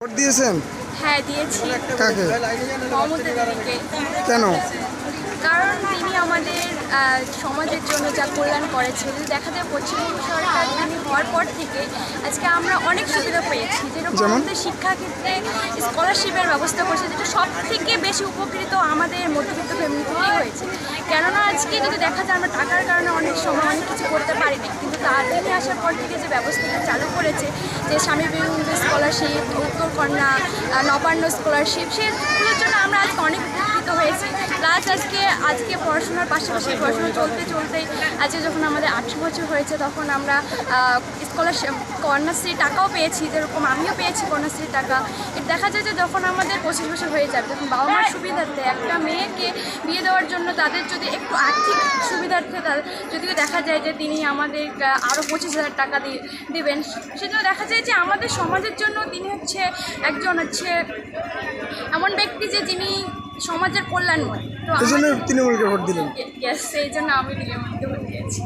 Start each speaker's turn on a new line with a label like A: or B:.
A: Vote দিয়েছেন?
B: হ্যাঁ দিয়েছি।
A: কাকে?
B: মমতা দিদিকে।
A: কেন?
B: কারণ তিনি আমাদের সমাজের জন্য যা কল্যাণ করেছে, যদি দেখা যায় পশ্চিমবঙ্গ সরকার তিনি হওয়ার পর থেকে আজকে আমরা অনেক সুবিধা পেয়েছি, যেরকম আমাদের শিক্ষাক্ষেত্রে স্কলারশিপের ব্যবস্থা করেছে, যেটা সব থেকে বেশি উপকৃত আমাদের মধ্যবিত্ত ফ্যামিলি থেকেই হয়েছে। কেননা আজকে যদি দেখা যায় আমরা টাকার কারণে অনেক সময় অনেক কিছু করতে পারি না, কিন্তু তিনি আসার পর থেকে যে ব্যবস্থাটা চালু করেছে, যে স্বামী বিবেকানন্দ স্কলারশিপ, উত্তরকন্যা, নবান্ন স্কলারশিপ, সেগুলোর জন্য আমরা আজকে অনেক উপকৃত হয়েছি। প্লাস আজকে পড়াশোনার পাশাপাশি পড়াশোনা চলতেই আজকে যখন আমাদের 18 বছর হয়েছে, তখন আমরা স্কলারশিপ কন্যাশ্রী টাকাও পেয়েছি, যেরকম আমিও পেয়েছি কন্যাশ্রী টাকা। দেখা যায় যে যখন আমাদের 25 বছর হয়ে যাবে, যখন বাবা মার সুবিধার্থে একটা মেয়েকে বিয়ে দেওয়ার জন্য তাদের যদি একটু আর্থিক সুবিধার্থে যদিও দেখা যায় যে তিনি আমাদের আরও 25,000 টাকা দিবেন, সেজন্য দেখা যায় যে আমাদের সমাজের জন্য তিনি একজন এমন ব্যক্তি যে যিনি সমাজের কল্যাণময়। তো
A: এই জন্য তৃণমূলকে ভোট দিলেন?
B: সেই জন্য আমি তৃণমূলকে ভোট দিয়েছি।